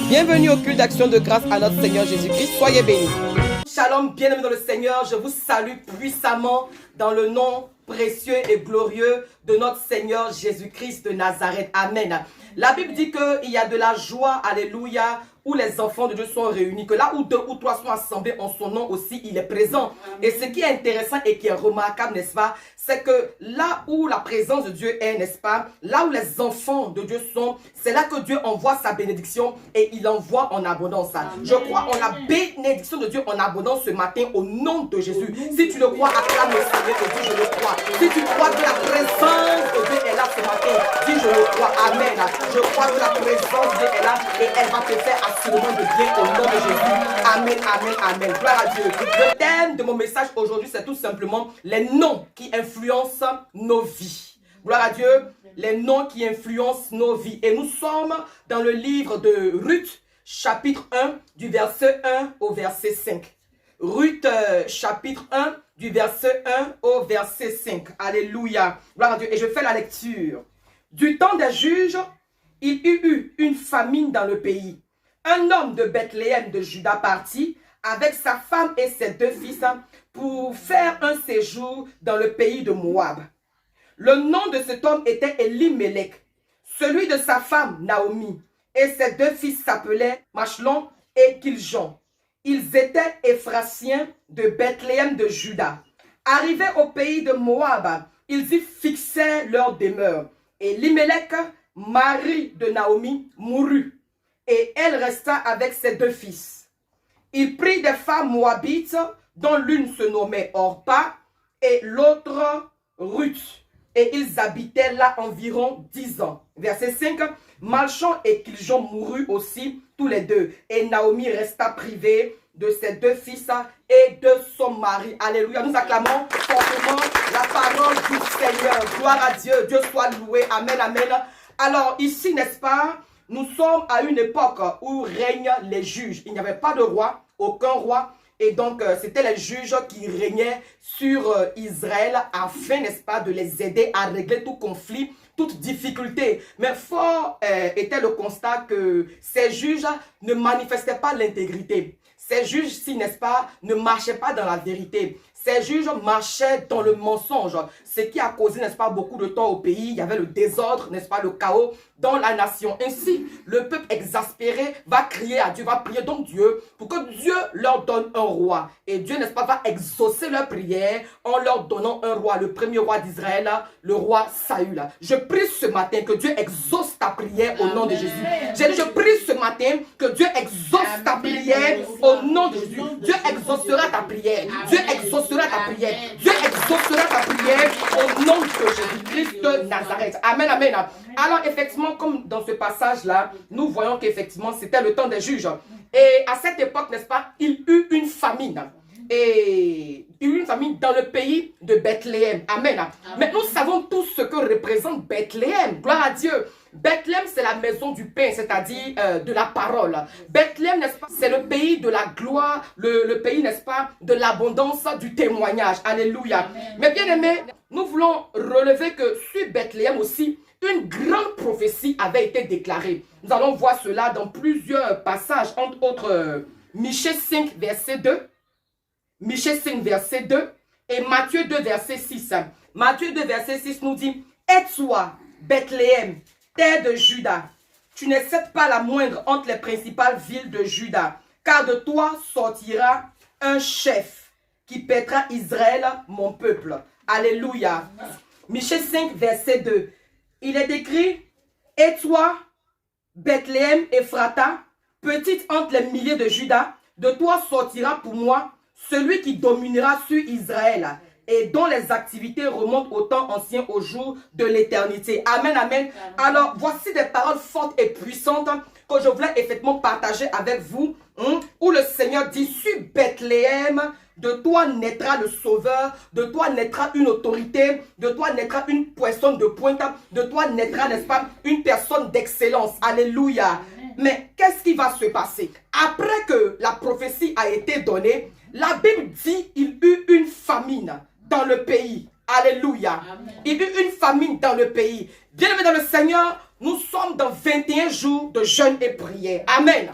Bienvenue au culte d'action de grâce à notre Seigneur Jésus-Christ. Soyez bénis. Shalom, bien-aimés dans le Seigneur. Je vous salue puissamment dans le nom précieux et glorieux de notre Seigneur Jésus-Christ de Nazareth. Amen. La Bible dit qu'il y a de la joie, alléluia, où les enfants de Dieu sont réunis, que là où deux ou trois sont assemblés en son nom aussi, il est présent. Et ce qui est intéressant et qui est remarquable, n'est-ce pas, c'est que là où la présence de Dieu est, n'est-ce pas, là où les enfants de Dieu sont, c'est là que Dieu envoie sa bénédiction et il envoie en abondance. Amen. Je crois en la bénédiction de Dieu en abondance ce matin au nom de Jésus. Si tu le crois, acclame le Seigneur et dis je le crois. Si tu crois que la présence de Dieu est là ce matin, dis je le crois. Amen. Je crois que la présence de Dieu est là et elle va te faire absolument de bien au nom de Jésus. Amen, amen, amen. Gloire à Dieu. Le thème de mon message aujourd'hui, c'est tout simplement les noms qui influencent nos vies. Gloire à Dieu. Les noms qui influencent nos vies. Et nous sommes dans le livre de Ruth, chapitre 1, du verset 1 au verset 5. Ruth, chapitre 1, du verset 1 au verset 5. Alléluia. Gloire à Dieu. Et je fais la lecture. Du temps des juges, il y eut une famine dans le pays. Un homme de Bethléem de Juda partit avec sa femme et ses deux fils pour faire un séjour dans le pays de Moab. Le nom de cet homme était Elimelech, celui de sa femme Naomi, et ses deux fils s'appelaient Machlon et Kiljon. Ils étaient Éphrasiens de Bethléem de Juda. Arrivés au pays de Moab, ils y fixaient leur demeure. Et Elimelech, mari de Naomi, mourut, et elle resta avec ses deux fils. Il prit des femmes moabites, dont l'une se nommait Orpa et l'autre Ruth. Et ils habitaient là environ 10 ans. Verset 5. Malchon et Kiljon moururent aussi, tous les deux. Et Naomi resta privée de ses deux fils et de son mari. Alléluia. Nous acclamons fortement la parole du Seigneur. Gloire à Dieu. Dieu soit loué. Amen, amen. Alors ici, n'est-ce pas, nous sommes à une époque où règnent les juges. Il n'y avait pas de roi, aucun roi. Et donc, c'était les juges qui régnaient sur Israël afin, n'est-ce pas, de les aider à régler tout conflit, toute difficulté. Mais fort était le constat que ces juges ne manifestaient pas l'intégrité. Ces juges-ci, n'est-ce pas, ne marchaient pas dans la vérité. Ces juges marchaient dans le mensonge, ce qui a causé, n'est-ce pas, beaucoup de tort au pays. Il y avait le désordre, n'est-ce pas, le chaos dans la nation. Ainsi, le peuple exaspéré va crier à Dieu, va prier donc Dieu pour que Dieu leur donne un roi. Et Dieu, n'est-ce pas, va exaucer leur prière en leur donnant un roi, le premier roi d'Israël, le roi Saül. Je prie ce matin que Dieu exauce ta prière au nom de Jésus. J'ai dit, je prie ce matin que Dieu exauce ta prière au nom de Jésus. Dieu exaucera ta prière. Dieu exaucera ta prière. Dieu exaucera ta prière au nom de Jésus-Christ de Nazareth. Amen, amen. Alors effectivement, comme dans ce passage-là, nous voyons qu'effectivement c'était le temps des juges. Et à cette époque, n'est-ce pas, il y eut une famine. Et il y eut une famine dans le pays de Bethléem. Amen. Amen. Mais nous savons tous ce que représente Bethléem. Gloire à Dieu. Bethléem, c'est la maison du pain, c'est-à-dire de la parole. Bethléem, n'est-ce pas, c'est le pays de la gloire, le pays, n'est-ce pas, de l'abondance, du témoignage. Alléluia. Amen. Mais bien aimés, nous voulons relever que sur Bethléem aussi, une grande prophétie avait été déclarée. Nous allons voir cela dans plusieurs passages, entre autres Michée 5, verset 2, Michée 5, verset 2 et Matthieu 2, verset 6. Matthieu 2, verset 6 nous dit, « Et toi, Bethléem, terre de Juda, tu n'excèdes pas la moindre entre les principales villes de Juda, car de toi sortira un chef qui paîtra Israël, mon peuple. » Alléluia. Michée 5, verset 2. Il est écrit, « Et toi, Bethléem Ephrata, petite entre les milliers de Juda, de toi sortira pour moi celui qui dominera sur Israël et dont les activités remontent au temps ancien, au jour de l'éternité. » Amen, amen. Alors, voici des paroles fortes et puissantes que je voulais effectivement partager avec vous, où le Seigneur dit, sur Bethléem, de toi naîtra le Sauveur, de toi naîtra une autorité, de toi naîtra une personne de pointe, de toi naîtra, n'est-ce pas, une personne d'excellence. Alléluia. Mais qu'est-ce qui va se passer? Après que la prophétie a été donnée, la Bible dit qu'il y eut une famine dans le pays. Alléluia. Amen. Il y eut une famine dans le pays. Bien-aimés dans le Seigneur, nous sommes dans 21 jours de jeûne et prière. Amen.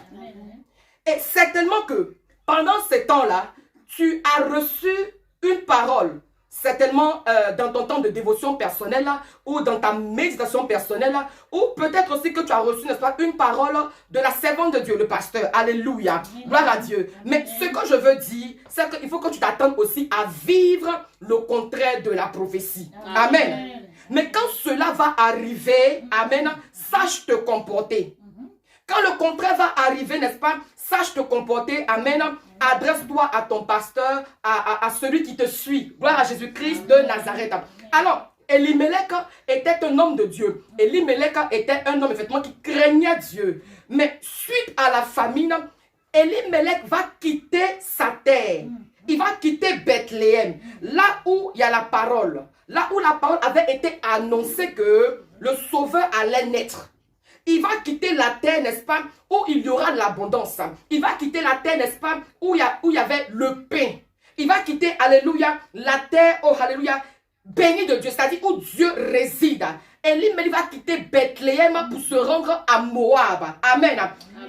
Et certainement que pendant ces temps-là, tu as reçu une parole. Certainement dans ton temps de dévotion personnelle là, ou dans ta méditation personnelle là, ou peut-être aussi que tu as reçu, n'est-ce pas, une parole de la servante de Dieu, le pasteur. Alléluia. Gloire à Dieu. Mais ce que je veux dire, c'est qu'il faut que tu t'attendes aussi à vivre le contraire de la prophétie. Amen. Mais quand cela va arriver, amen, sache te comporter. Quand le contraire va arriver, n'est-ce pas, sache te comporter, amen, adresse-toi à ton pasteur, à celui qui te suit. Gloire à Jésus-Christ de Nazareth. Alors, Elimelech était un homme de Dieu. Elimelech était un homme, effectivement, qui craignait Dieu. Mais suite à la famine, Elimelech va quitter sa terre. Il va quitter Bethléem, là où il y a la parole. Là où la parole avait été annoncée que le sauveur allait naître. Il va quitter la terre, n'est-ce pas, où il y aura de l'abondance. Il va quitter la terre, n'est-ce pas, où il y avait le pain. Il va quitter, alléluia, la terre, oh, alléluia, bénie de Dieu, c'est-à-dire où Dieu réside. Elimelech va quitter Bethléem pour se rendre à Moab. Amen.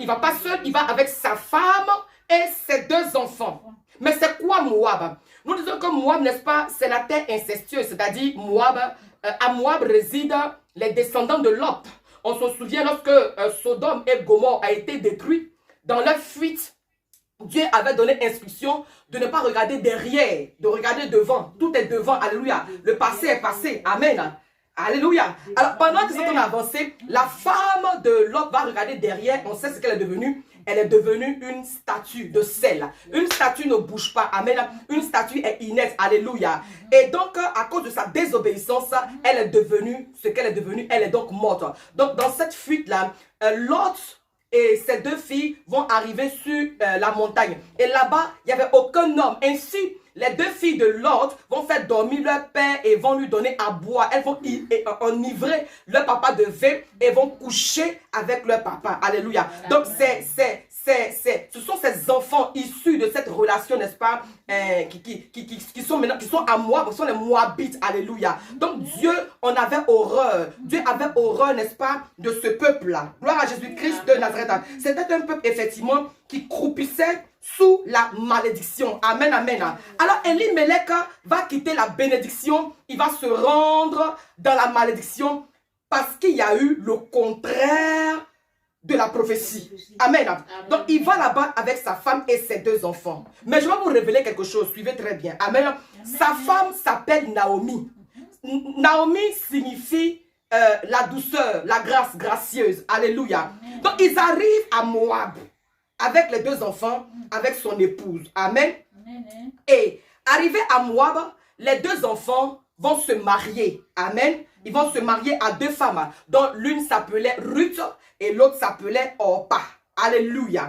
Il ne va pas seul, il va avec sa femme et ses 2 enfants. Mais c'est quoi Moab? Nous disons que Moab, n'est-ce pas, c'est la terre incestueuse, c'est-à-dire Moab, à Moab résident les descendants de Lot. On se souvient lorsque Sodome et Gomorrhe a été détruit, dans leur fuite, Dieu avait donné instruction de ne pas regarder derrière, de regarder devant. Tout est devant, alléluia. Le passé est passé, amen. Alléluia. Alors pendant que c'est avancé, la femme de Lot va regarder derrière, on sait ce qu'elle est devenue. Elle est devenue une statue de sel. Une statue ne bouge pas. Amen. Une statue est inerte. Alléluia. Et donc, à cause de sa désobéissance, elle est devenue ce qu'elle est devenue. Elle est donc morte. Donc, dans cette fuite-là, Lot et ses 2 filles vont arriver sur la montagne. Et là-bas, il n'y avait aucun homme. Ainsi, les 2 filles de Lot vont faire dormir leur père et vont lui donner à boire. Elles vont enivrer leur papa de vin et vont coucher avec leur papa. Alléluia. Donc, ce sont ces enfants issus de cette relation, n'est-ce pas, qui sont à Moab, ce sont les Moabites. Alléluia. Donc, Dieu en avait horreur. Dieu avait horreur, n'est-ce pas, de ce peuple-là. Gloire à Jésus-Christ de Nazareth. C'était un peuple, effectivement, qui croupissait sous la malédiction. Amen, amen. Alors, Elimelech va quitter la bénédiction. Il va se rendre dans la malédiction parce qu'il y a eu le contraire de la prophétie. Amen. Donc, il va là-bas avec sa femme et ses 2 enfants. Mais je vais vous révéler quelque chose. Suivez très bien. Amen. Sa femme s'appelle Naomi. Naomi signifie la douceur, la grâce, gracieuse. Alléluia. Donc, ils arrivent à Moab avec les 2 enfants, avec son épouse. Amen. Et arrivé à Moab, les 2 enfants vont se marier. Amen. Ils vont se marier à 2 femmes, dont l'une s'appelait Ruth et l'autre s'appelait Orpa. Alléluia.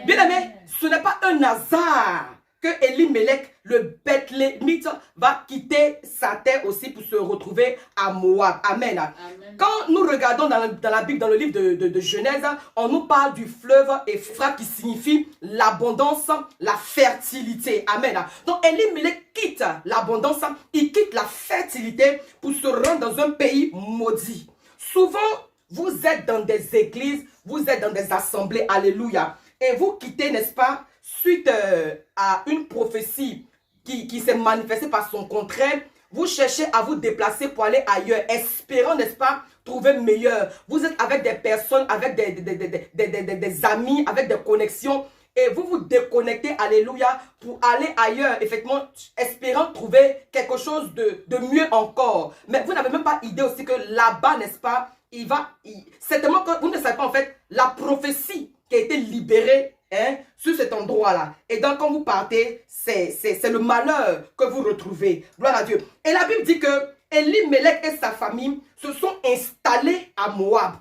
Bien aimé, ce n'est pas un hasard que Elimelech, le Bethlémite, va quitter sa terre aussi pour se retrouver à Moab. Amen. Amen. Quand nous regardons dans la Bible, dans le livre de Genèse, on nous parle du fleuve Euphrate qui signifie l'abondance, la fertilité. Amen. Donc Elimelech quitte l'abondance, il quitte la fertilité pour se rendre dans un pays maudit. Souvent, vous êtes dans des églises, vous êtes dans des assemblées, alléluia, et vous quittez, n'est-ce pas, suite à une prophétie qui s'est manifestée par son contraire, vous cherchez à vous déplacer pour aller ailleurs, espérant, n'est-ce pas, trouver meilleur. Vous êtes avec des personnes, avec des amis, avec des connexions, et vous vous déconnectez, alléluia, pour aller ailleurs, effectivement, espérant trouver quelque chose de mieux encore. Mais vous n'avez même pas idée aussi que là-bas, n'est-ce pas, certainement que vous ne savez pas en fait la prophétie qui a été libérée sur cet endroit-là. Et donc, quand vous partez, c'est le malheur que vous retrouvez. Gloire à Dieu. Et la Bible dit que Elimelech et sa famille se sont installés à Moab.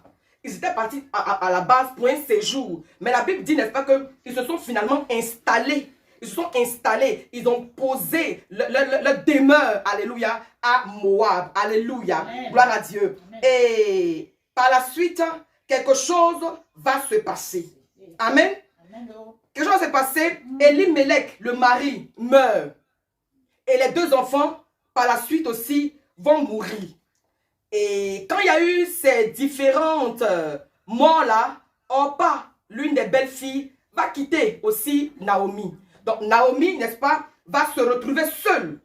Ils étaient partis à la base pour un séjour. Mais la Bible dit, n'est-ce pas, qu'ils se sont finalement installés. Ils se sont installés. Ils ont posé leur demeure, alléluia, à Moab. Alléluia. Amen. Gloire à Dieu. Amen. Et par la suite, quelque chose va se passer. Amen. Quelque chose va se passer. Elimelech, le mari, meurt. Et les 2 enfants, par la suite aussi, vont mourir. Et quand il y a eu ces différentes morts-là, Orpa, l'une des belles filles, va quitter aussi Naomi. Donc Naomi, n'est-ce pas, va se retrouver seule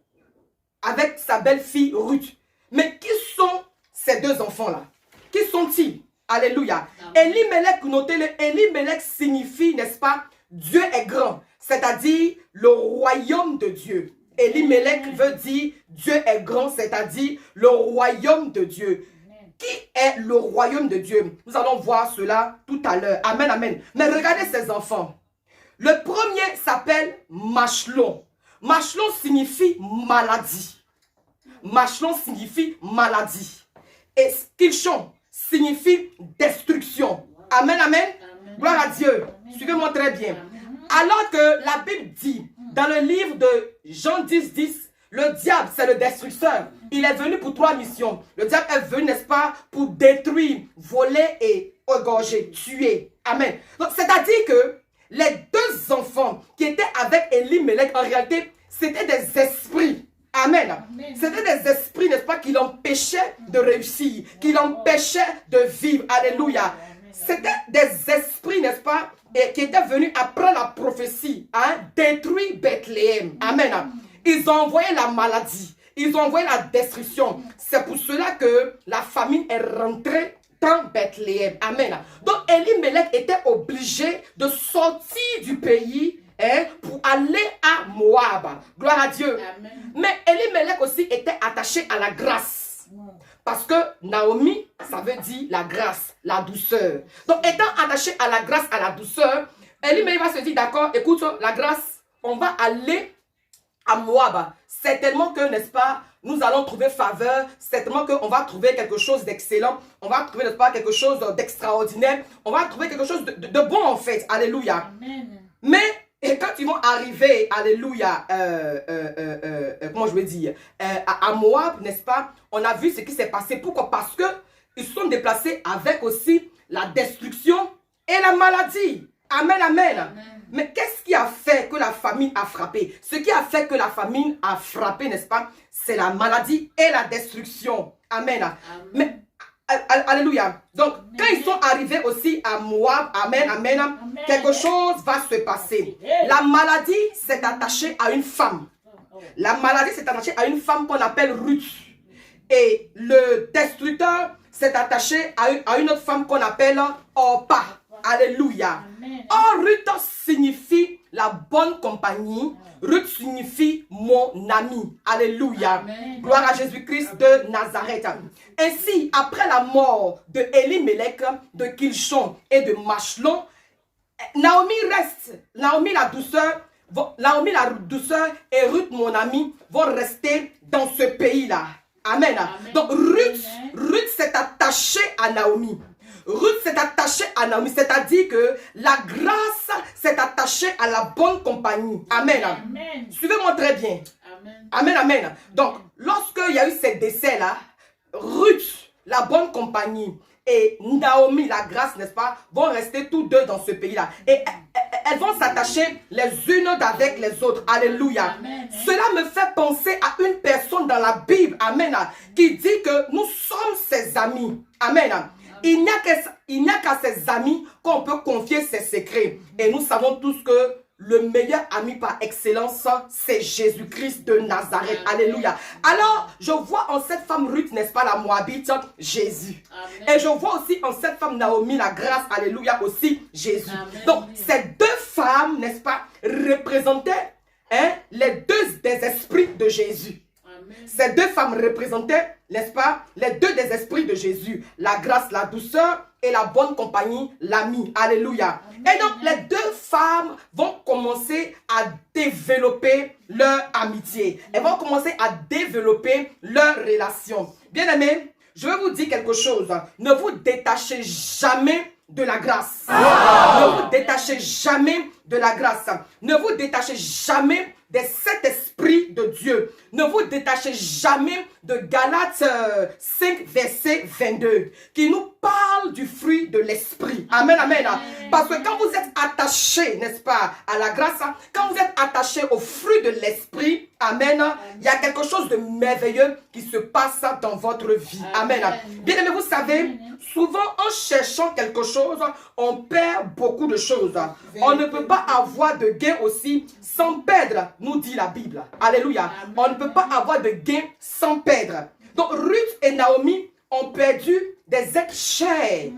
avec sa belle-fille Ruth. Mais qui sont ces deux enfants-là? Qui sont-ils? Alléluia. Elimelech, notez-le, Elimelech signifie, n'est-ce pas, Dieu est grand, c'est-à-dire le royaume de Dieu. Elimelech veut dire Dieu est grand, c'est-à-dire le royaume de Dieu. Qui est le royaume de Dieu? Nous allons voir cela tout à l'heure. Amen, amen. Mais regardez ces enfants. Le premier s'appelle Machlon. Machlon signifie maladie. Machlon signifie maladie. Et Kilchon signifie destruction. Amen, amen. Gloire à Dieu. Suivez-moi très bien. Alors que la Bible dit, dans le livre de Jean 10, 10, le diable, c'est le destructeur. Il est venu pour 3 missions. Le diable est venu, n'est-ce pas, pour détruire, voler et égorger, tuer. Amen. Donc, c'est-à-dire que les deux enfants qui étaient avec Elimelech, en réalité, c'était des esprits. Amen. C'était des esprits, n'est-ce pas, qui l'empêchaient de réussir, qui l'empêchaient de vivre. Alléluia. C'était des esprits, n'est-ce pas, et qui étaient venus après la prophétie, détruire Bethléem. Amen. Ils ont envoyé la maladie, ils ont envoyé la destruction. C'est pour cela que la famine est rentrée dans Bethléem. Amen. Donc Elimelech était obligé de sortir du pays pour aller à Moab. Gloire à Dieu. Amen. Mais Elimelech aussi était attaché à la grâce. Parce que Naomi, ça veut dire la grâce, la douceur. Donc étant attaché à la grâce, à la douceur, Elimelech va se dire, d'accord, écoute, la grâce, on va aller à Moab. Certainement que, n'est-ce pas, nous allons trouver faveur. Certainement qu'on va trouver quelque chose d'excellent. On va trouver, n'est-ce pas, quelque chose d'extraordinaire. On va trouver quelque chose de bon, en fait. Alléluia. Amen. Mais, et quand ils vont arriver, alléluia, comment je veux dire, à Moab, n'est-ce pas, on a vu ce qui s'est passé. Pourquoi? Parce que ils sont déplacés avec aussi la destruction et la maladie. Amen, amen. Amen. Mais qu'est-ce qui a fait que la famine a frappé? Ce qui a fait que la famine a frappé, n'est-ce pas? C'est la maladie et la destruction. Amen. Amen. Mais, alléluia. Donc, amen. Quand ils sont arrivés aussi à Moab, amen, amen, amen, quelque chose va se passer. La maladie s'est attachée à une femme. La maladie s'est attachée à une femme qu'on appelle Ruth. Et le destructeur s'est attaché à une autre femme qu'on appelle Orpa. Alléluia. Or, Ruth signifie la bonne compagnie. Ruth signifie mon ami. Alléluia. Amen. Gloire à Jésus-Christ de Nazareth. Ainsi, après la mort de Elimelech, de Kilchon et de Machlon, Naomi reste. Naomi la douceur et Ruth mon ami vont rester dans ce pays-là. Amen. Amen. Donc Ruth s'est attachée à Naomi. Ruth s'est attachée à Naomi, c'est-à-dire que la grâce s'est attachée à la bonne compagnie. Amen. Amen. Suivez-moi très bien. Amen. Amen, amen. Donc, lorsqu'il y a eu ces décès-là, Ruth, la bonne compagnie, et Naomi, la grâce, n'est-ce pas, vont rester tous deux dans ce pays-là. Et elles vont s'attacher les unes avec les autres. Alléluia. Amen. Cela me fait penser à une personne dans la Bible, amen, qui dit que nous sommes ses amis. Amen. Il n'y a qu'à ses amis qu'on peut confier ses secrets. Et nous savons tous que le meilleur ami par excellence, c'est Jésus-Christ de Nazareth. Amen. Alléluia. Alors, je vois en cette femme Ruth, n'est-ce pas, la Moabite, Jésus. Amen. Et je vois aussi en cette femme Naomi, la grâce, alléluia, aussi Jésus. Amen. Donc, ces deux femmes, n'est-ce pas, représentaient les deux des esprits de Jésus. Ces deux femmes représentaient, n'est-ce pas, les deux des esprits de Jésus. La grâce, la douceur et la bonne compagnie, l'ami. Alléluia. Amen. Et donc, les deux femmes vont commencer à développer leur amitié. Elles vont commencer à développer leur relation. Bien-aimés, je vais vous dire quelque chose. Ne vous détachez jamais de la grâce. Ne vous détachez jamais de la grâce. Ne vous détachez jamais de cet esprit de Dieu. Ne vous détachez jamais de Galates 5, verset 22, qui nous parle du fruit de l'esprit. Amen, amen. Parce que quand vous êtes attaché, n'est-ce pas, à la grâce, quand vous êtes attaché au fruit de l'esprit, amen, il y a quelque chose de merveilleux qui se passe dans votre vie. Amen. Bien aimé, vous savez, souvent en cherchant quelque chose, on perd beaucoup de choses. On ne peut pas avoir de gain aussi sans perdre, nous dit la Bible. Alléluia. On ne peut pas avoir de gain sans perdre. Donc Ruth et Naomi ont perdu des êtres chers.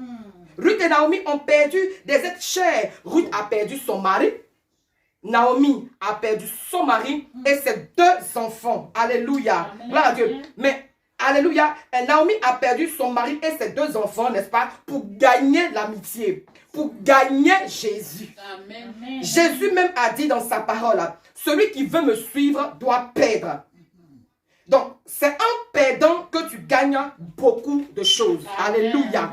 Ruth et Naomi ont perdu des êtres chers. Ruth a perdu son mari. Naomi a perdu son mari et ses 2 enfants. Alléluia. Gloire à Dieu. Mais, alléluia, Naomi a perdu son mari et ses 2 enfants, n'est-ce pas, pour gagner l'amitié, pour gagner Jésus. Amen. Jésus même a dit dans sa parole, celui qui veut me suivre doit perdre. Donc, c'est en perdant que tu gagnes beaucoup de choses. Amen. Alléluia.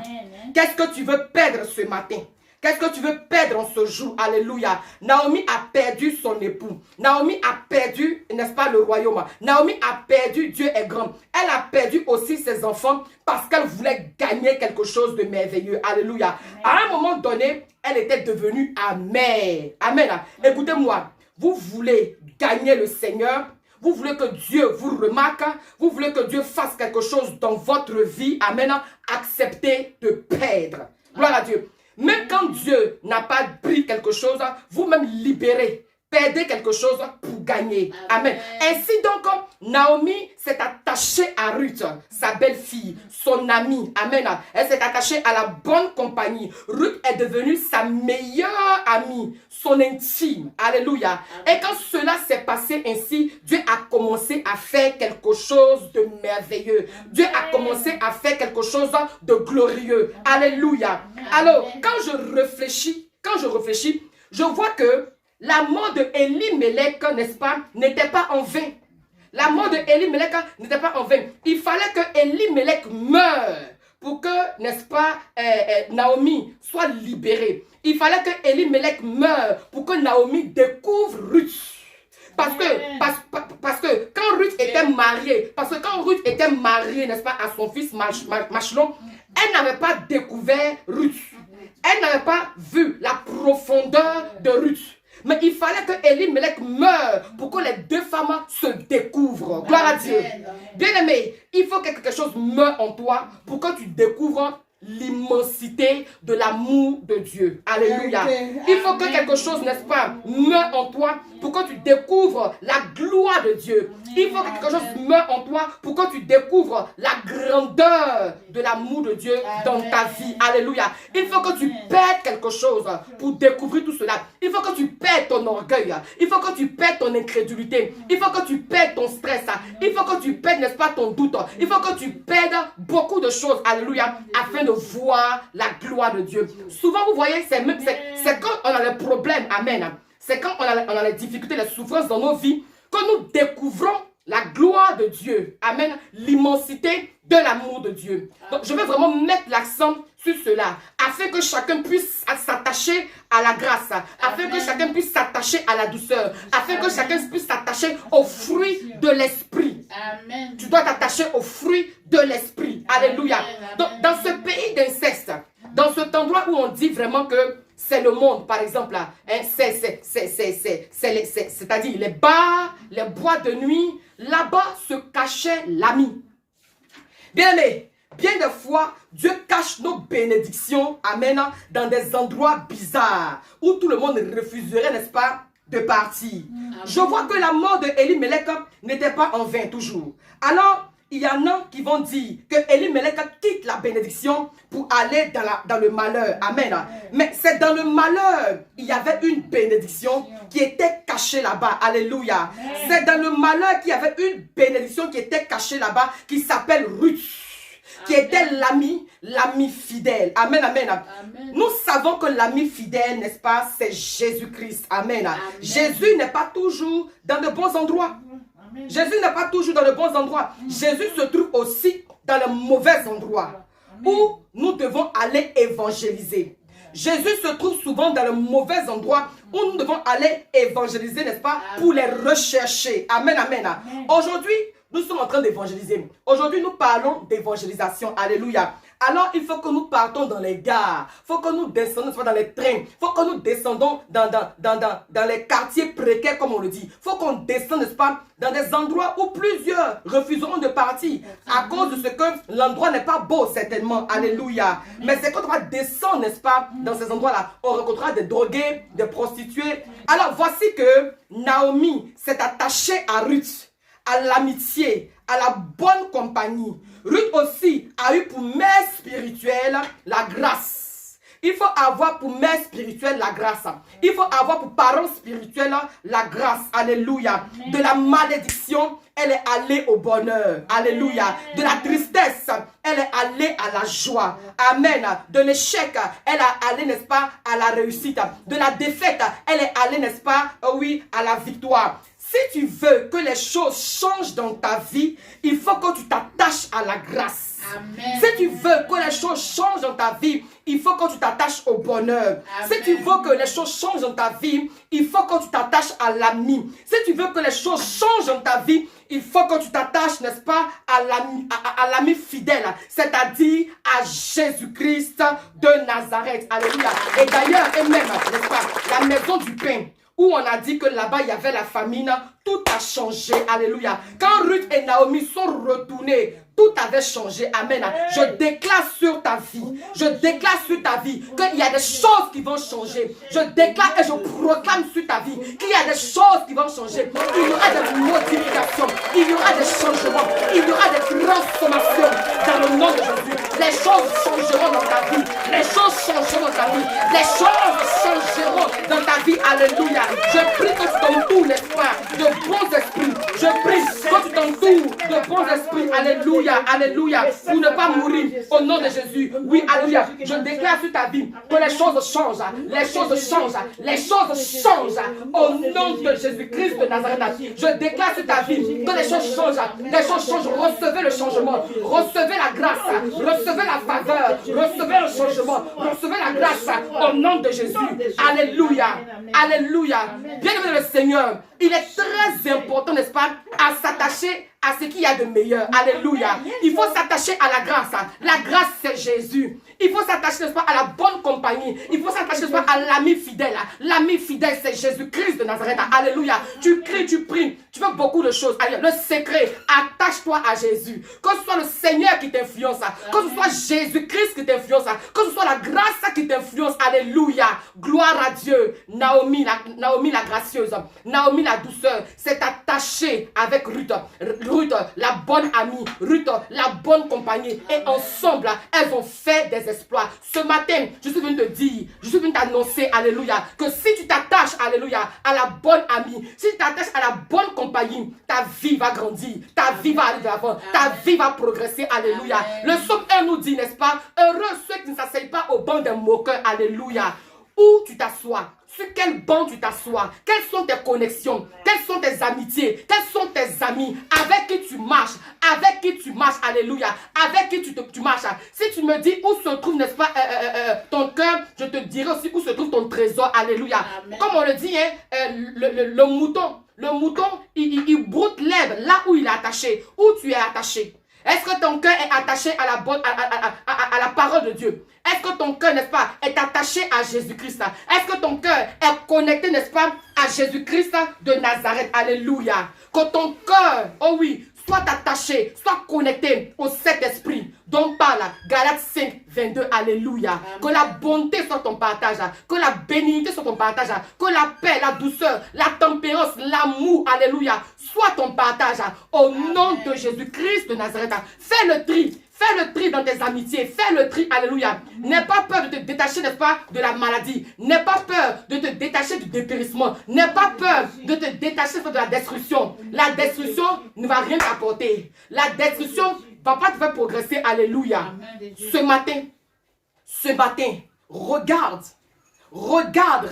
Qu'est-ce que tu veux perdre ce matin? Qu'est-ce que tu veux perdre en ce jour? Alléluia. Naomi a perdu son époux. Naomi a perdu, n'est-ce pas, le royaume. Naomi a perdu, Dieu est grand. Elle a perdu aussi ses enfants parce qu'elle voulait gagner quelque chose de merveilleux. Alléluia. Amen. À un moment donné, elle était devenue amère. Amen. Écoutez-moi, vous voulez gagner le Seigneur? Vous voulez que Dieu vous remarque? Vous voulez que Dieu fasse quelque chose dans votre vie? Amen. Acceptez de perdre. Gloire à Dieu. Même quand Dieu n'a pas pris quelque chose, vous-même libérez, perdez quelque chose pour gagner. Amen. Ainsi donc, Naomi s'est attachée à Ruth, sa belle-fille, son amie. Amen. Elle s'est attachée à la bonne compagnie. Ruth est devenue sa meilleure amie, son intime. Alléluia. Et quand cela s'est passé ainsi, Dieu a commencé à faire quelque chose de merveilleux. Dieu a commencé à faire quelque chose de glorieux. Alléluia. Alors, quand je réfléchis, je vois que la mort de Elimelech, n'est-ce pas, n'était pas en vain. La mort de Elimelech n'était pas en vain. Il fallait que Elimelech meure pour que, n'est-ce pas, Naomi soit libérée. Il fallait que Elimelech meure pour que Naomi découvre Ruth. Parce que quand Ruth était mariée, n'est-ce pas, à son fils Machlon, elle n'avait pas découvert Ruth. Elle n'avait pas vu la profondeur de Ruth. Mais il fallait que Elimelech meure pour que les 2 femmes se découvrent. Gloire à Dieu. Bien-aimé, il faut que quelque chose meure en toi pour que tu découvres l'immensité de l'amour de Dieu. Alléluia. Il faut que quelque chose, n'est-ce pas, meure en toi pour que tu découvres la gloire de Dieu. Il faut que quelque chose meure en toi pour que tu découvres la grandeur de l'amour de Dieu dans ta vie. Alléluia. Il faut que tu perdes quelque chose pour découvrir tout cela. Il faut que tu perdes ton orgueil. Il faut que tu perdes ton incrédulité. Il faut que tu perdes ton stress. Il faut que tu perdes, n'est-ce pas, ton doute. Il faut que tu perdes beaucoup de choses. Alléluia. Afin de voir la gloire de Dieu. Souvent, vous voyez, c'est quand on a les problèmes. Amen. C'est quand on a les difficultés, les souffrances dans nos vies, que nous découvrons la gloire de Dieu. Amen. L'immensité de l'amour de Dieu. Donc, je vais vraiment mettre l'accent sur cela, afin que chacun puisse s'attacher à la grâce, afin que chacun puisse s'attacher à la douceur, afin que chacun puisse s'attacher au fruit de l'esprit. Amen. Tu dois t'attacher au fruit de l'esprit. Alléluia. Donc, dans ce pays d'inceste, dans cet endroit où on dit vraiment que c'est le monde, par exemple, hein, c'est-à-dire les bars, les boîtes de nuit, là-bas se cachait l'ami. Bien aimé, bien des fois, Dieu cache nos bénédictions, amen, dans des endroits bizarres, où tout le monde refuserait, n'est-ce pas, de partir. Je vois que la mort de Elimelech n'était pas en vain toujours. Alors, il y en a qui vont dire que Elimelech quitte la bénédiction pour aller dans le malheur. Amen. Mais c'est dans le malheur, il y avait une bénédiction qui était cachée là-bas. Alléluia. C'est dans le malheur qu'il y avait une bénédiction qui était cachée là-bas, qui s'appelle Ruth, qui était l'ami fidèle. Amen, amen, amen. Nous savons que l'ami fidèle, n'est-ce pas, c'est Jésus-Christ. Amen. Amen. Jésus n'est pas toujours dans de bons endroits. Jésus n'est pas toujours dans de bons endroits. Jésus se trouve aussi dans les mauvais endroits où nous devons aller évangéliser. Jésus se trouve souvent dans le mauvais endroit où nous devons aller évangéliser, n'est-ce pas, pour les rechercher. Amen, amen. Aujourd'hui, nous sommes en train d'évangéliser. Aujourd'hui, nous parlons d'évangélisation. Alléluia. Alors, il faut que nous partons dans les gares. Il faut que nous descendons dans les trains. Il faut que nous descendons dans les quartiers précaires, comme on le dit. Il faut qu'on descende, n'est-ce pas, dans des endroits où plusieurs refuseront de partir à cause de ce que l'endroit n'est pas beau, certainement. Alléluia. Mais c'est quand on va descendre, n'est-ce pas, dans ces endroits-là, on rencontrera des drogués, des prostituées. Alors, voici que Naomi s'est attachée à Ruth, à l'amitié, à la bonne compagnie. Ruth aussi a eu pour mère spirituelle la grâce. Il faut avoir pour mère spirituelle la grâce. Il faut avoir pour parents spirituels la grâce. Alléluia. De la malédiction, elle est allée au bonheur. Alléluia. De la tristesse, elle est allée à la joie. Amen. De l'échec, elle est allée, n'est-ce pas, à la réussite. De la défaite, elle est allée, n'est-ce pas, oui, à la victoire. Si tu veux que les choses changent dans ta vie, il faut que tu t'attaches à la grâce. Amen. Si tu veux que les choses changent dans ta vie, il faut que tu t'attaches au bonheur. Amen. Si tu veux que les choses changent dans ta vie, il faut que tu t'attaches à l'ami. Si tu veux que les choses changent dans ta vie, il faut que tu t'attaches, n'est-ce pas, à l'ami fidèle, c'est-à-dire à Jésus-Christ de Nazareth. Alléluia. Et d'ailleurs, et même, n'est-ce pas, la maison du pain, où on a dit que là-bas, il y avait la famine, tout a changé. Alléluia. Quand Ruth et Naomi sont retournés, tout avait changé. Amen. Je déclare sur ta vie, je déclare sur ta vie qu'il y a des choses qui vont changer. Je déclare et je proclame sur ta vie qu'il y a des choses qui vont changer. Il y aura des modifications, il y aura des changements, il y aura des transformations dans le nom de Jésus. Les choses changeront dans ta vie. Les choses changeront dans ta vie. Les choses changeront dans ta vie. Alléluia. Je prie que tu t'entoures, n'est-ce pas, de bons esprits. Je prie que tu t'entoures de bons esprits. Alléluia. Alléluia. Pour ne pas mourir au nom de Jésus. Oui, alléluia. Je déclare sur ta vie que les choses changent. Les choses changent. Les choses changent au nom de Jésus-Christ de Nazareth. Je déclare sur ta vie que les choses changent. Les choses changent. Recevez le changement. Recevez la grâce. Recevez la faveur. Recevez le changement. Recevez la grâce au nom de Jésus. Alléluia. Alléluia. Bien-aimé le Seigneur, il est très important, n'est-ce pas, à s'attacher à ce qu'il y a de meilleur. Alléluia. Il faut s'attacher à la grâce. La grâce, c'est Jésus. Il faut s'attacher, n'est-ce pas, à la bonne compagnie. Il faut s'attacher, n'est-ce pas, à l'ami fidèle. L'ami fidèle, c'est Jésus-Christ de Nazareth. Alléluia. Tu cries, tu pries. Tu veux beaucoup de choses. Allez, le secret, attache-toi à Jésus. Que ce soit le Seigneur qui t'influence, que ce soit Jésus-Christ qui t'influence, que ce soit la grâce qui t'influence. Alléluia. Gloire à Dieu. Naomi la gracieuse, Naomi la douceur, s'est attachée avec Ruth. Ruth, la bonne amie, Ruth, la bonne compagnie. Et ensemble, elles ont fait des exploits. Ce matin, je suis venu te dire, je suis venu t'annoncer, alléluia, que si tu t'attaches, alléluia, à la bonne amie, si tu t'attaches à la bonne compagnie, ta vie va grandir, ta vie va aller de l'avant, ta vie va progresser, alléluia. Le psaume 1 nous dit, n'est-ce pas, heureux ceux qui ne s'asseyent pas au banc des moqueurs, alléluia. Où tu t'assois, sur quel banc tu t'assois, quelles sont tes connexions, quelles sont tes amitiés, quels sont tes amis, avec qui tu marches, alléluia, avec qui tu marches. Si tu me dis où se trouve, n'est-ce pas, ton cœur, je te dirai aussi où se trouve ton trésor, alléluia. Amen. Comme on le dit, hein, le mouton, il broute l'herbe là où il est attaché, où tu es attaché. Est-ce que ton cœur est attaché à la parole de Dieu? Est-ce que ton cœur, n'est-ce pas, est attaché à Jésus-Christ? Est-ce que ton cœur est connecté, n'est-ce pas, à Jésus-Christ de Nazareth? Alléluia. Que ton cœur, oh oui, soit attaché, soit connecté au Saint-Esprit dont parle Galates 5, 22. Alléluia. Amen. Que la bonté soit ton partage, que la bénignité soit ton partage, que la paix, la douceur, la tempérance, l'amour, alléluia, soit ton partage. Au nom de Jésus-Christ de Nazareth, fais le tri. Fais le tri dans tes amitiés. Fais le tri. Alléluia. N'aie pas peur de te détacher, n'est-ce pas, de la maladie. N'aie pas peur de te détacher du dépérissement. N'aie pas peur de te détacher de la destruction. La destruction ne va rien t'apporter. La destruction ne va pas te faire progresser. Alléluia. Ce matin, regarde Regarde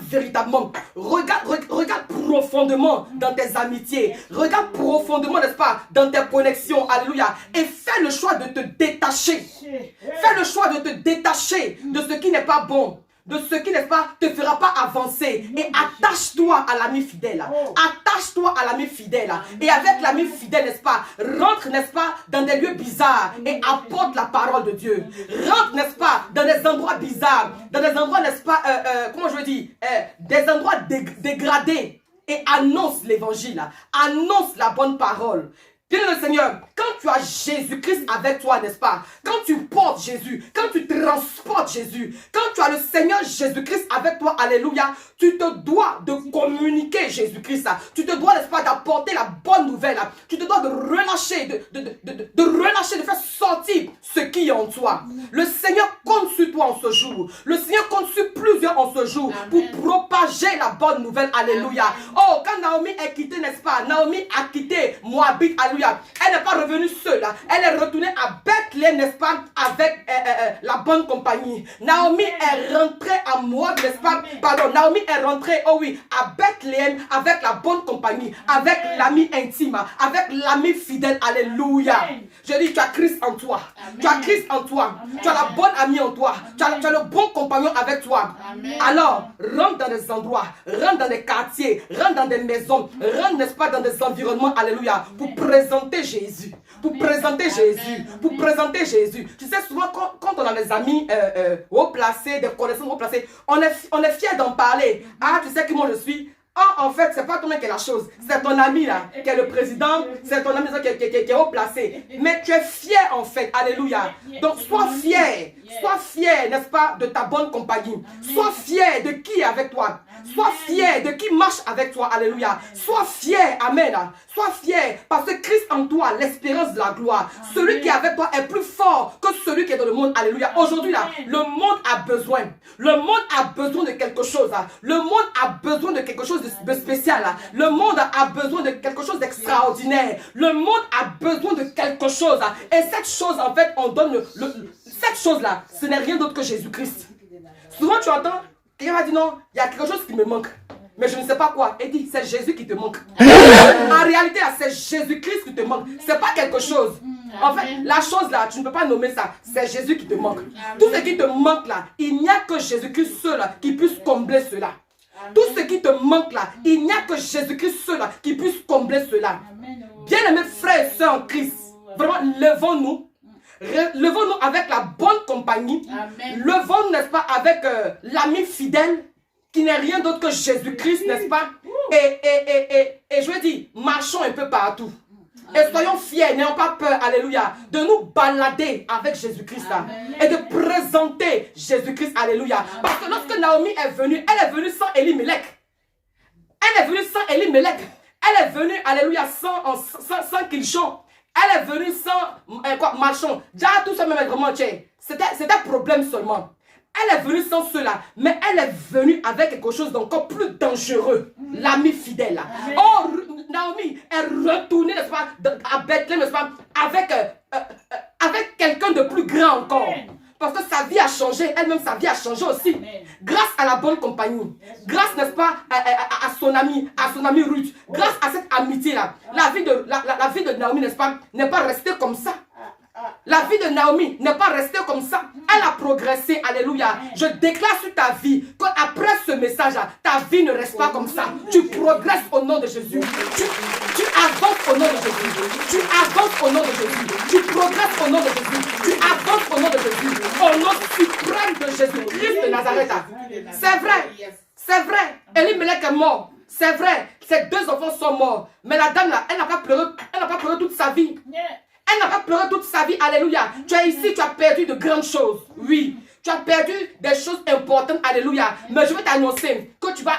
véritablement. Regarde profondément dans tes amitiés. Regarde profondément, n'est-ce pas, dans tes connexions. Alléluia. Et fais le choix de te détacher. Fais le choix de te détacher de ce qui n'est pas bon. De ce qui, n'est-ce pas, te fera pas avancer. Et attache-toi à l'ami fidèle. Attache-toi à l'ami fidèle. Et avec l'ami fidèle, n'est-ce pas, rentre, n'est-ce pas, dans des lieux bizarres et apporte la parole de Dieu. Rentre, n'est-ce pas, dans des endroits bizarres, dans des endroits, n'est-ce pas, comment je veux dire, des endroits dégradés. Et annonce l'évangile. Annonce la bonne parole. Bien le Seigneur, quand tu as Jésus-Christ avec toi, n'est-ce pas? Quand tu portes Jésus, quand tu transportes Jésus, quand tu as le Seigneur Jésus-Christ avec toi, alléluia, tu te dois de communiquer Jésus-Christ. Tu te dois, n'est-ce pas, d'apporter la bonne nouvelle. Tu te dois de relâcher, de relâcher, de faire sortir ce qui est en toi. Le Seigneur compte sur toi en ce jour. Le Seigneur compte sur plusieurs en ce jour pour propager la bonne nouvelle, alléluia. Oh, quand Naomi est quittée, n'est-ce pas? Naomi a quitté Moabit, alléluia. Elle n'est pas revenue seule. Elle est retournée à Bethléem, n'est-ce pas, avec la bonne compagnie. Naomi est rentrée à Moab, n'est-ce pas? Pardon, Naomi est rentrée, oh oui, à Bethléem avec la bonne compagnie, avec l'ami intime, avec l'ami fidèle, alléluia. Je dis, tu as Christ en toi. Amen. Tu as Christ en toi. Amen. Tu as la bonne amie en toi. Tu as le bon compagnon avec toi. Amen. Alors, rentre dans des endroits, rentre dans des quartiers, rentre dans des maisons, rentre, n'est-ce pas, dans des environnements, alléluia, pour présenter Jésus. Pour présenter Jésus. Pour présenter Jésus. Tu sais, souvent, quand on a des amis haut placés, des connaissances haut placées, on est fier d'en parler. Ah, tu sais qui moi je suis? Ah, en fait, c'est pas toi-même qui est la chose. C'est ton ami là, qui est le président. C'est ton ami qui est haut placé. Mais tu es fier en fait. Alléluia. Donc, sois fier. Sois fier, n'est-ce pas, de ta bonne compagnie. Sois fier de qui est avec toi. Sois fier de qui marche avec toi. Alléluia. Sois fier. Amen. Sois fier parce que Christ en toi, l'espérance de la gloire. Celui qui est avec toi est plus fort que celui qui est dans le monde. Alléluia. Aujourd'hui là, le monde a besoin. Le monde a besoin de quelque chose. Le monde a besoin de quelque chose de spécial. Le monde a besoin de quelque chose d'extraordinaire. Le monde a besoin de quelque chose. Et cette chose, en fait, on donne cette chose-là, ce n'est rien d'autre que Jésus-Christ. Souvent, tu entends, quelqu'un va dire non, il y a quelque chose qui me manque. Mais je ne sais pas quoi. Et dit, c'est Jésus qui te manque. En réalité, c'est Jésus-Christ qui te manque. Ce n'est pas quelque chose. En fait, la chose là, tu ne peux pas nommer ça. C'est Jésus qui te manque. Tout ce qui te manque là, il n'y a que Jésus-Christ seul qui puisse combler cela. Tout ce qui te manque là, il n'y a que Jésus-Christ seul qui puisse combler cela. Bien-aimés frères et sœurs en Christ, vraiment, levons-nous. Levons-nous avec la bonne compagnie. Levons-nous, n'est-ce pas, avec l'ami fidèle qui n'est rien d'autre que Jésus-Christ, n'est-ce pas? Et je veux dire, marchons un peu partout. Et soyons fiers, n'ayons pas peur, alléluia, de nous balader avec Jésus-Christ et de présenter Jésus-Christ, alléluia. Parce que lorsque Naomi est venue, elle est venue sans Elimelech. Elle est venue sans Elimelech. Elle est venue, alléluia, sans Kilchon. Elle est venue sans Malchon. Déjà, tout ça même est vraiment tchè. C'était un problème seulement. Elle est venue sans cela, mais elle est venue avec quelque chose d'encore plus dangereux. L'ami fidèle. Oh, Naomi est retournée, n'est-ce pas, à Bethléem, n'est-ce pas, avec quelqu'un de plus grand encore. Parce que sa vie a changé, elle-même sa vie a changé aussi. Grâce à la bonne compagnie. Grâce, n'est-ce pas, à son ami Ruth. Grâce à cette amitié-là. La vie de Naomi, n'est-ce pas, n'est pas restée comme ça. La vie de Naomi n'est pas restée comme ça. Elle a progressé. Alléluia. Je déclare sur ta vie qu'après ce message-là, ta vie ne reste pas comme ça. Tu progresses au nom de Jésus. Tu avances au nom de Jésus. Tu avances au nom de Jésus. Tu progresses au nom de Jésus. Tu avances au nom de Jésus. Au nom suprême de Jésus-Christ de Nazareth. C'est vrai. C'est vrai. Elimelech est mort. C'est vrai. Ses deux enfants sont morts. Mais la dame là, elle n'a pas pleuré toute sa vie. Elle n'a pas pleuré toute sa vie, alléluia. Tu es ici, tu as perdu de grandes choses. Oui, tu as perdu des choses importantes, alléluia. Mais je vais t'annoncer que tu vas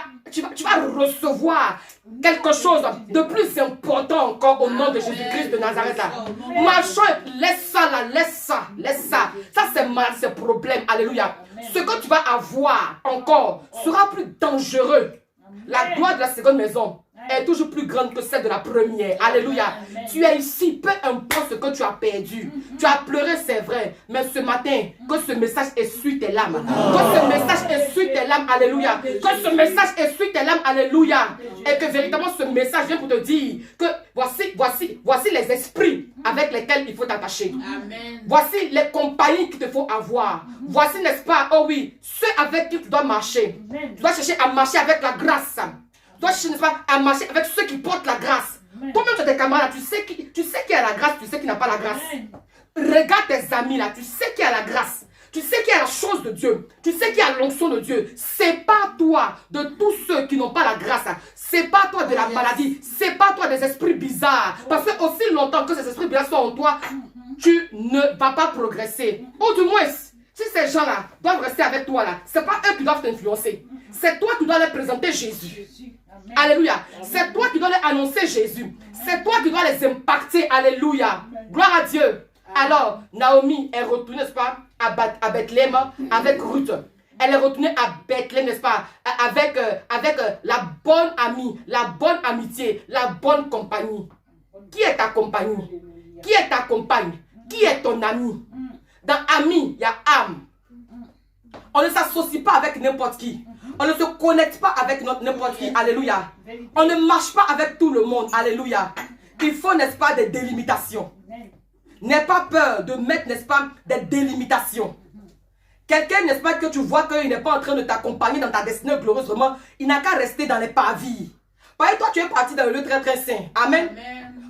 recevoir quelque chose de plus important encore au nom de Jésus-Christ de Nazareth. Marchons, laisse ça là, laisse ça. Ça c'est problème, alléluia. Ce que tu vas avoir encore sera plus dangereux. La gloire de la seconde maison est toujours plus grande que celle de la première. Alléluia. Tu es ici, peu importe ce que tu as perdu. Tu as pleuré, c'est vrai. Mais ce matin, que ce message essuie tes larmes. Que ce message essuie tes larmes. Alléluia. Que ce message essuie tes larmes. Alléluia. Et que véritablement ce message vient pour te dire que voici les esprits avec lesquels il faut t'attacher. Voici les compagnies qu'il te faut avoir. Voici, n'est-ce pas, oh oui, ceux avec qui tu dois marcher. Tu dois chercher à marcher avec la grâce. Tu dois chercher, n'est-ce pas, à marcher avec ceux qui portent la grâce. Toi-même, tu as tes camarades, tu sais qui a la grâce, tu sais qui n'a pas la grâce. Regarde tes amis là, tu sais qui a la grâce. Tu sais qu'il y a la chose de Dieu. Tu sais qu'il y a l'onction de Dieu. Sépare-toi de tous ceux qui n'ont pas la grâce. Sépare-toi de la maladie. Sépare-toi des esprits bizarres. Parce que aussi longtemps que ces esprits bizarres sont en toi, tu ne vas pas progresser. Ou du moins, si ces gens-là doivent rester avec toi là, ce n'est pas eux qui doivent t'influencer. C'est toi qui dois leur présenter Jésus. Alléluia. C'est toi qui dois leur annoncer Jésus. C'est toi qui dois les impacter. Alléluia. Gloire à Dieu. Alors, Naomi est retournée, n'est-ce pas, à Bethléem avec Ruth. Elle est retournée à Bethléem, n'est-ce pas, avec la bonne amie, la bonne amitié, la bonne compagnie. Qui est ta compagnie? Qui est ta compagne? Qui est ton ami? Dans ami, il y a âme. On ne s'associe pas avec n'importe qui. On ne se connecte pas avec n'importe qui. Alléluia. On ne marche pas avec tout le monde. Alléluia. Il faut, n'est-ce pas, des délimitations. N'aie pas peur de mettre, n'est-ce pas, des délimitations. Quelqu'un, n'est-ce pas, que tu vois qu'il n'est pas en train de t'accompagner dans ta destinée glorieuse, vraiment, il n'a qu'à rester dans les pavilles. Par exemple, toi, tu es parti dans le lieu très, très saint. Amen.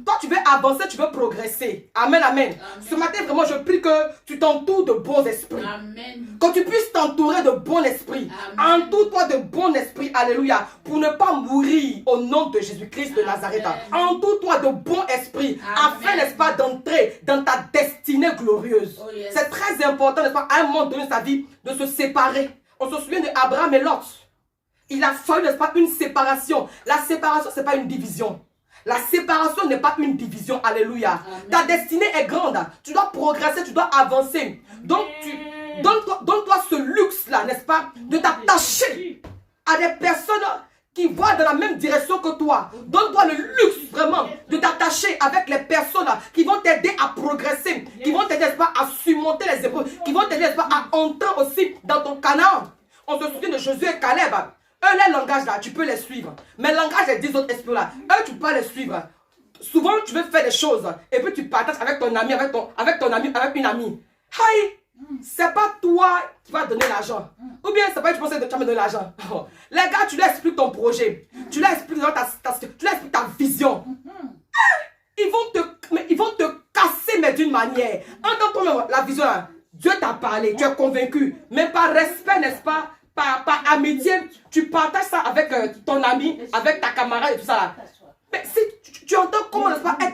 Toi, tu veux avancer, tu veux progresser. Amen, amen. Ce matin, vraiment, je prie que tu t'entoures de bons esprits. Amen. Que tu puisses t'entourer de bons esprits. Entoure-toi de bons esprits. Alléluia. Pour ne pas mourir au nom de Jésus-Christ de Nazareth. Entoure-toi de bons esprits. Afin, n'est-ce pas, d'entrer dans ta destinée glorieuse. Oh, yes. C'est très important, n'est-ce pas, à un moment donné de sa vie, de se séparer. On se souvient d'Abraham et Lot. Il a fallu, n'est-ce pas, une séparation. La séparation, ce n'est pas une division. La séparation n'est pas une division. Alléluia. Amen. Ta destinée est grande. Tu dois progresser, tu dois avancer. Donc, donne-toi ce luxe-là, n'est-ce pas, de t'attacher à des personnes qui voient dans la même direction que toi. Donne-toi le luxe, vraiment, de t'attacher avec les personnes qui vont t'aider à progresser, qui vont t'aider, n'est-ce pas, à surmonter les épreuves, qui vont t'aider, n'est-ce pas, à entrer aussi dans ton Canaan. On se souvient de Josué et Caleb. Eux, les langages là, tu peux les suivre. Mais le langage des 10 autres esprits là, eux, tu peux pas les suivre. Souvent, tu veux faire des choses et puis tu partages avec ton ami, avec ton ami, avec une amie. Hi! C'est pas toi qui vas donner l'argent. Ou bien c'est pas que tu penses que tu vas me donner l'argent. Les gars, tu leur expliques ton projet. Tu leur expliques ta vision. Ils vont te casser, mais d'une manière. Entends-toi la vision là. Dieu t'a parlé, tu es convaincu. Mais par respect, n'est-ce pas? Par amitié, tu partages ça avec ton ami, avec ta camarade et tout ça là. Mais si tu entends comment, n'est-ce pas, elle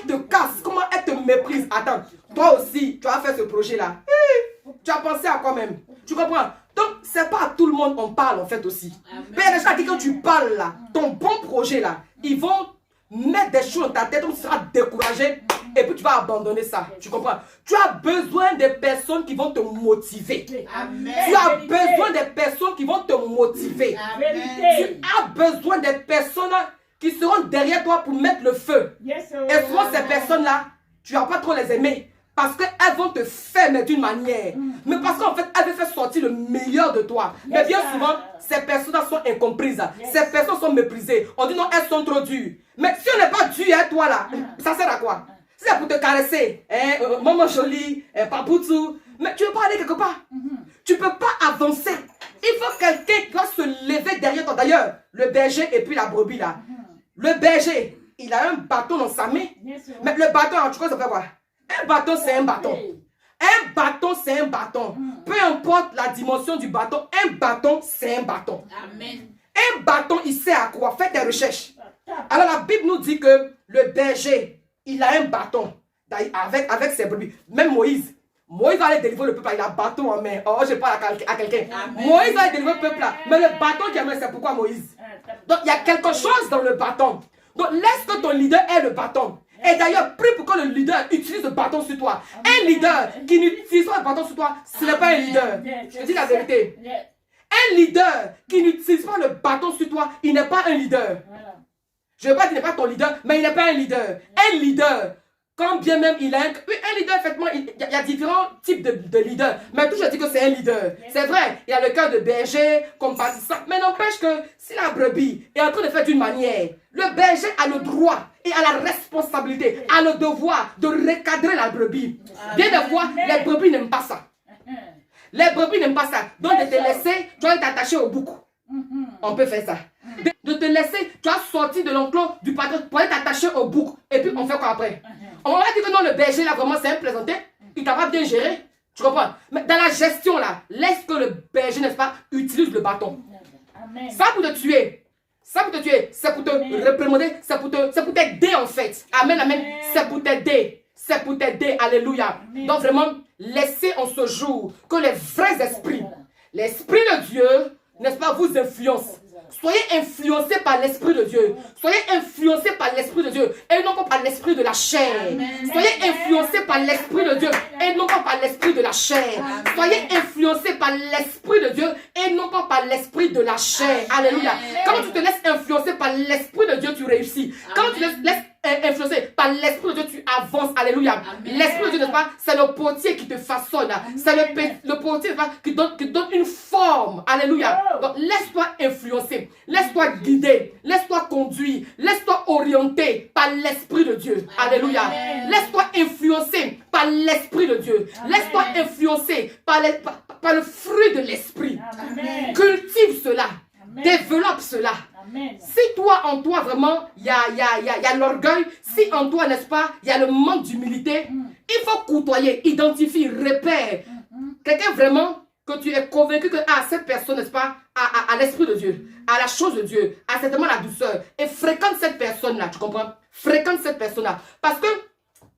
te casse, comment elle te méprise. Attends, toi aussi, tu as fait ce projet là. Tu as pensé à quoi même? Tu comprends? Donc, c'est pas à tout le monde on parle en fait aussi. Mais il y a des gens qui, quand tu parles là, ton bon projet là, ils vont mettre des choses dans ta tête, donc tu seras découragé et puis tu vas abandonner ça. Tu comprends? Tu as besoin des personnes qui vont te motiver. Amen. Tu as besoin des personnes qui vont te motiver. Amen. Tu as besoin des personnes qui seront derrière toi pour mettre le feu. Yes, et souvent ces personnes-là, tu ne vas pas trop les aimer. Parce qu'elles vont te faire, mais d'une manière. Mais parce qu'en fait, elles veulent faire sortir le meilleur de toi. Mais bien souvent, ces personnes-là sont incomprises. Ces personnes sont méprisées. On dit non, elles sont trop dures. Mais si on n'est pas dur à toi là, ça sert à quoi? Si c'est pour te caresser, maman jolie, papoutou, mais tu ne veux pas aller quelque part. Tu ne peux pas avancer. Il faut quelqu'un qui va se lever derrière toi. D'ailleurs, le berger et puis la brebis là. Le berger, il a un bâton dans sa main. Mais le bâton, tu crois ça fait quoi? Un bâton, c'est un bâton. Un bâton, c'est un bâton. Peu importe la dimension du bâton, un bâton, c'est un bâton. Amen. Un bâton, il sert à quoi? Fais tes recherches. Alors la Bible nous dit que le berger, il a un bâton avec ses brebis. Même Moïse va aller délivrer le peuple, il a un bâton en main. Oh, je parle à quelqu'un. Moïse va aller délivrer le peuple là. Mais le bâton qu'il a en main, c'est pourquoi Moïse? Donc il y a quelque chose dans le bâton. Donc laisse que ton leader ait le bâton. Et d'ailleurs, prie pour que le leader utilise le bâton sur toi. Un leader qui n'utilise pas le bâton sur toi, ce n'est pas un leader. Je te dis la vérité. Un leader qui n'utilise pas le bâton sur toi, il n'est pas un leader. Je ne veux pas dire qu'il n'est pas ton leader, mais il n'est pas un leader. Un leader, quand bien même il a un leader, effectivement, il y a différents types de leaders. Mais toujours, je dis que c'est un leader. C'est vrai, il y a le cœur de berger, compatissant. Mais n'empêche que si la brebis est en train de faire d'une manière, le berger a le droit et a la responsabilité, a le devoir de recadrer la brebis. Bien des fois, les brebis n'aiment pas ça. Les brebis n'aiment pas ça. Donc, de te laisser, tu vas t'attacher au bouc. On peut faire ça. De te laisser, tu vas sortir de l'enclos du patron pour être attaché au bouc. Et puis, on fait quoi après? On va dire que non, le berger, là, vraiment, c'est un plaisantin. Il t'a pas bien géré. Tu comprends? Mais dans la gestion, là, laisse que le berger, n'est-ce pas, utilise le bâton. Amen. Ça pour te tuer. Ça pour te tuer. C'est pour te réprimander. C'est pour t'aider, en fait. Amen, amen. C'est pour t'aider. C'est pour t'aider. Alléluia. Amen. Donc, vraiment, laissez en ce jour que les vrais esprits, l'Esprit de Dieu, n'est-ce pas, vous influence. Soyez influencés par l'Esprit de Dieu. Soyez influencés par l'Esprit de Dieu et non pas par l'Esprit de la chair. Amen. Soyez influencés par l'Esprit de Dieu et non pas par l'Esprit de la chair. Amen. Soyez influencés par l'Esprit de Dieu et non pas par l'Esprit de la chair. Amen. Alléluia. Quand tu te laisses influencer par l'Esprit de Dieu, tu réussis. Quand tu te laisses influencé par l'Esprit de Dieu, tu avances. Alléluia. L'Esprit de Dieu, n'est-ce pas? C'est le potier qui te façonne. C'est le potier, n'est-ce pas, qui donne une forme. Alléluia. Donc, laisse-toi influencer. Laisse-toi guider. Laisse-toi conduire. Laisse-toi orienter par l'Esprit de Dieu. Alléluia. Laisse-toi influencer par l'Esprit de Dieu. Laisse-toi influencer par le fruit de l'Esprit. Cultive cela. Développe cela. Amen. Si toi, en toi, vraiment, il y a l'orgueil, si en toi, n'est-ce pas, il y a le manque d'humilité, il faut côtoyer, identifie, repère. Quelqu'un vraiment que tu es convaincu que cette personne, n'est-ce pas, a l'Esprit de Dieu, a la chose de Dieu, a certainement la douceur, et fréquente cette personne-là, tu comprends? Fréquente cette personne-là. Parce que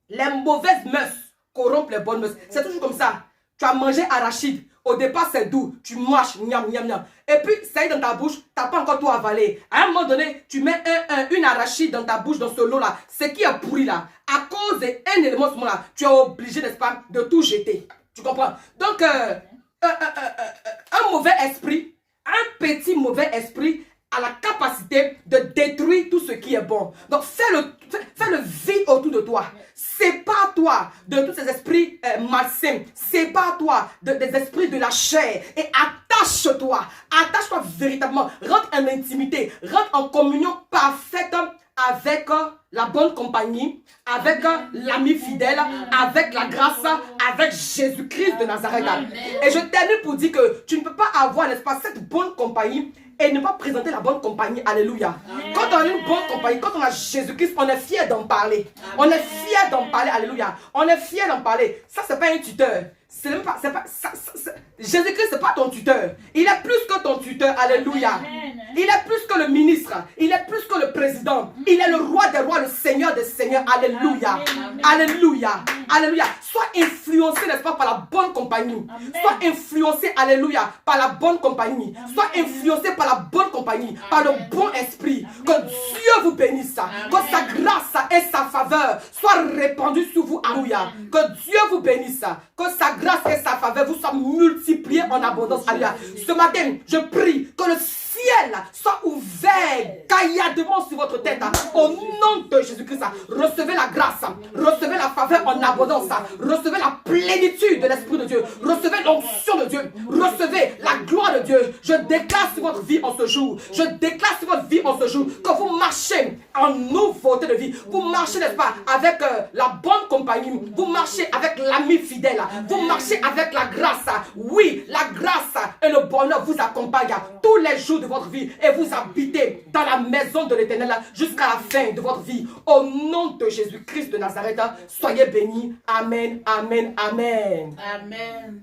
les mauvaises mœurs corrompent les bonnes mœurs. C'est toujours comme ça. Tu as mangé arachide. Au départ, c'est doux. Tu mâches, miam, miam, miam. Et puis, ça est dans ta bouche, tu n'as pas encore tout avalé. À un moment donné, tu mets une arachide dans ta bouche, dans ce lot-là. Ce qui est pourri là, à cause d'un élément, ce moment-là, tu es obligé, n'est-ce pas, de tout jeter. Tu comprends? Donc, un mauvais esprit, un petit mauvais esprit a la capacité de détruire tout ce qui est bon. Donc, fais le vide autour de toi. Sépare-toi de tous ces esprits malsains. Sépare-toi des esprits de la chair. Et attache-toi. Attache-toi véritablement. Rentre en intimité. Rentre en communion parfaite avec la bonne compagnie, avec l'ami fidèle, avec la grâce, avec Jésus-Christ de Nazareth. Et je termine pour dire que tu ne peux pas avoir, n'est-ce pas, cette bonne compagnie et ne pas présenter la bonne compagnie. Alléluia. Amen. Quand on a une bonne compagnie, quand on a Jésus-Christ, on est fier d'en parler. Amen. On est fier d'en parler. Alléluia. On est fier d'en parler. Ça, c'est pas un tuteur. Jésus-Christ, c'est pas ton tuteur. Il est plus que ton tuteur. Alléluia. Amen. Il est plus que le ministre. Il est plus que le président. Il est le roi des rois, le Seigneur des seigneurs. Alléluia. Amen. Alléluia. Amen. Alléluia. Sois influencé, n'est-ce pas, par la bonne compagnie. Amen. Sois influencé, alléluia, par la bonne compagnie. Amen. Sois influencé par la bonne compagnie, Amen. Par le bon esprit. Amen. Que Dieu vous bénisse. Amen. Que sa grâce et sa faveur soient répandues sur vous. Alléluia. Que Dieu vous bénisse. Que sa grâce et sa faveur vous soient multipliées en abondance. Alléluia. Ce matin, je prie que le ciel soit ouvert cailladement sur votre tête. Au nom de Jésus-Christ, recevez la grâce, recevez la faveur en abondance, recevez la plénitude de l'Esprit de Dieu, recevez l'onction de Dieu, recevez la gloire de Dieu. Je déclare sur votre vie en ce jour, je déclare sur votre vie en ce jour que vous marchez en nouveauté de vie. Vous marchez, n'est-ce pas, avec la bonne compagnie, vous marchez avec l'ami fidèle, vous marchez avec la grâce. Oui, la grâce et le bonheur vous accompagnent tous les jours de votre vie et vous habitez dans la maison de l'Éternel jusqu'à la fin de votre vie. Au nom de Jésus-Christ de Nazareth, soyez bénis. Amen, amen, amen. Amen.